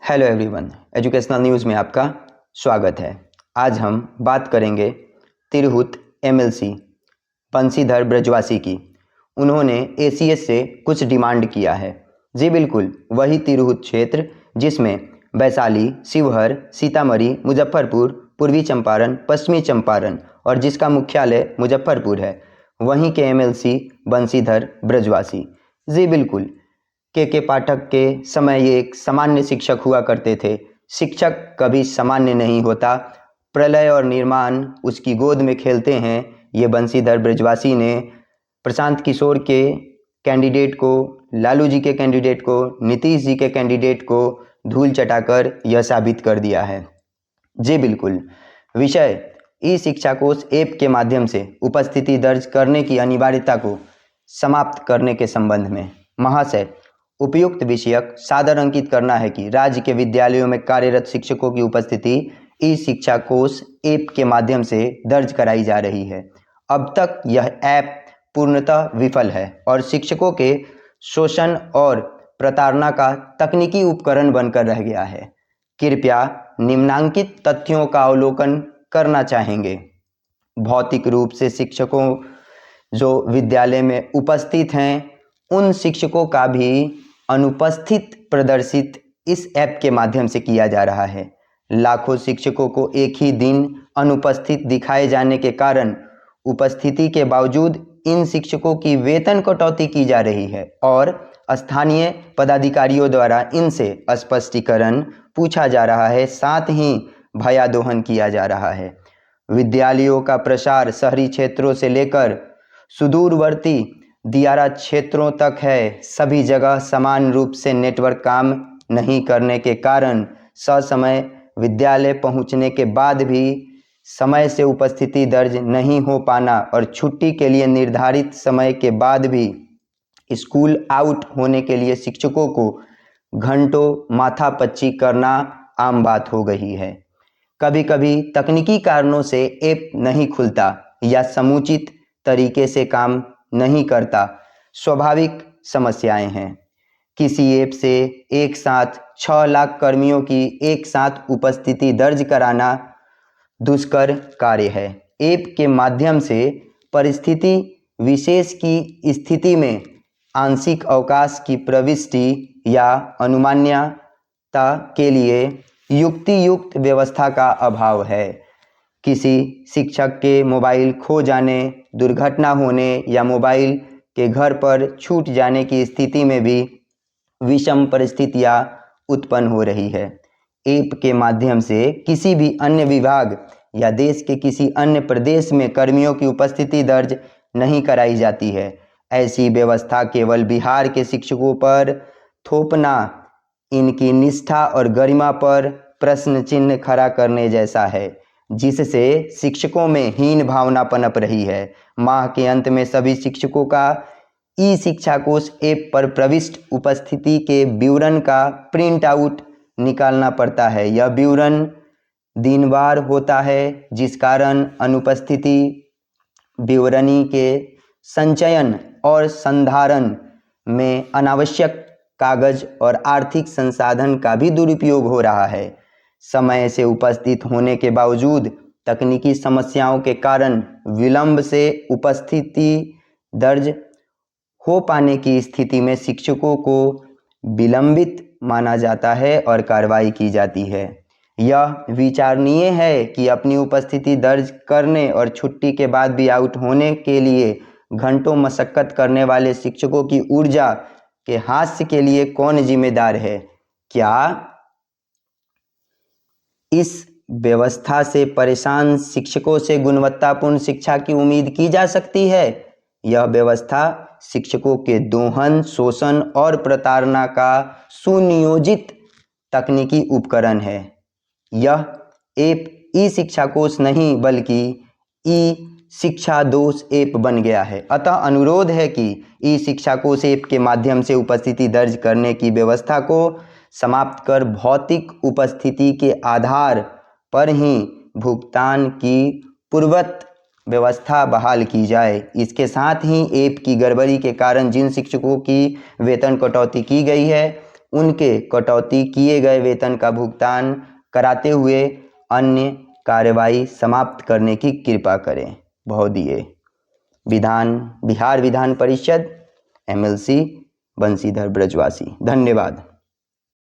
Hello everyone, educational news में आपका स्वागत है। आज हम बात करेंगे तिरहुत एमएलसी बंशीधर ब्रजवासी की। उन्होंने एसीएस से कुछ डिमांड किया है। जी बिल्कुल, वही तिरहुत क्षेत्र जिसमें वैशाली, शिवहर, सीतामढ़ी, मुजफ्फरपुर, पूर्वी चंपारण, पश्चिमी चंपारण और जिसका मुख्यालय मुजफ्फरपुर है, वहीं के एमएलसी बंशीधर ब्रजवासी। जी बिल्कुल, के पाठक के समय ये एक सामान्य शिक्षक हुआ करते थे। शिक्षक कभी सामान्य नहीं होता। प्रलय और निर्माण उसकी गोद में खेलते हैं। ये बंशीधर ब्रजवासी ने प्रशांत किशोर के कैंडिडेट को, लालू जी के कैंडिडेट को, नीतीश जी के कैंडिडेट को धूल चटाकर यह साबित कर दिया है। जी बिल्कुल, विषय ई शिक्षा कोष ऐप के माध्यम से उपस्थिति दर्ज करने की अनिवार्यता को समाप्त करने के संबंध में महाशय, उपयुक्त विषयक सादर अंकित करना है कि राज्य के विद्यालयों में कार्यरत शिक्षकों की उपस्थिति ई शिक्षा कोष ऐप के माध्यम से दर्ज कराई जा रही है। अब तक यह ऐप पूर्णतः विफल है और शिक्षकों के शोषण और प्रताड़ना का तकनीकी उपकरण बनकर रह गया है। कृपया निम्नांकित तथ्यों का अवलोकन करना चाहेंगे। भौतिक रूप से शिक्षकों जो विद्यालय में उपस्थित हैं, उन शिक्षकों का भी अनुपस्थित प्रदर्शित इस ऐप के माध्यम से किया जा रहा है। लाखों शिक्षकों को एक ही दिन अनुपस्थित दिखाए जाने के कारण उपस्थिति के बावजूद इन शिक्षकों की वेतन कटौती की जा रही है और स्थानीय पदाधिकारियों द्वारा इनसे स्पष्टीकरण पूछा जा रहा है, साथ ही भयादोहन किया जा रहा है। विद्यालयों का प्रसार शहरी क्षेत्रों से लेकर सुदूरवर्ती दियारा क्षेत्रों तक है। सभी जगह समान रूप से नेटवर्क काम नहीं करने के कारण ससमय विद्यालय पहुंचने के बाद भी समय से उपस्थिति दर्ज नहीं हो पाना और छुट्टी के लिए निर्धारित समय के बाद भी स्कूल आउट होने के लिए शिक्षकों को घंटों माथापच्ची करना आम बात हो गई है। कभी कभी तकनीकी कारणों से ऐप नहीं खुलता या समुचित तरीके से काम नहीं करता। स्वाभाविक समस्याएं हैं। किसी ऐप से एक साथ 6 लाख कर्मियों की एक साथ उपस्थिति दर्ज कराना दुष्कर कार्य है। ऐप के माध्यम से परिस्थिति विशेष की स्थिति में आंशिक अवकाश की प्रविष्टि या अनुमान्यता के लिए युक्तियुक्त व्यवस्था का अभाव है। किसी शिक्षक के मोबाइल खो जाने, दुर्घटना होने या मोबाइल के घर पर छूट जाने की स्थिति में भी विषम परिस्थितियां उत्पन्न हो रही है। ऐप के माध्यम से किसी भी अन्य विभाग या देश के किसी अन्य प्रदेश में कर्मियों की उपस्थिति दर्ज नहीं कराई जाती है। ऐसी व्यवस्था केवल बिहार के शिक्षकों पर थोपना इनकी निष्ठा और गरिमा पर प्रश्न चिन्ह खड़ा करने जैसा है, जिससे शिक्षकों में हीन भावना पनप रही है। माह के अंत में सभी शिक्षकों का ई शिक्षा कोष ऐप पर प्रविष्ट उपस्थिति के विवरण का प्रिंट आउट निकालना पड़ता है। यह विवरण दिनवार होता है, जिस कारण अनुपस्थिति विवरणी के संचयन और संधारण में अनावश्यक कागज और आर्थिक संसाधन का भी दुरुपयोग हो रहा है। समय से उपस्थित होने के बावजूद तकनीकी समस्याओं के कारण विलंब से उपस्थिति दर्ज हो पाने की स्थिति में शिक्षकों को विलंबित माना जाता है और कार्रवाई की जाती है। यह विचारणीय है कि अपनी उपस्थिति दर्ज करने और छुट्टी के बाद भी आउट होने के लिए घंटों मशक्कत करने वाले शिक्षकों की ऊर्जा के हास्य के लिए कौन जिम्मेदार है? क्या इस व्यवस्था से परेशान शिक्षकों से गुणवत्तापूर्ण शिक्षा की उम्मीद की जा सकती है? यह व्यवस्था शिक्षकों के दोहन, शोषण और प्रताड़ना का सुनियोजित तकनीकी उपकरण है। यह ऐप ई शिक्षा कोष नहीं बल्कि ई शिक्षा दोष ऐप बन गया है। अतः अनुरोध है कि ई शिक्षा कोष ऐप के माध्यम से उपस्थिति दर्ज करने की व्यवस्था को समाप्त कर भौतिक उपस्थिति के आधार पर ही भुगतान की पूर्वत व्यवस्था बहाल की जाए। इसके साथ ही ऐप की गड़बड़ी के कारण जिन शिक्षकों की वेतन कटौती की गई है, उनके कटौती किए गए वेतन का भुगतान कराते हुए अन्य कार्रवाई समाप्त करने की कृपा करें। बहुदिए। बिहार विधान परिषद, MLC बंशीधर ब्रजवासी। धन्यवाद।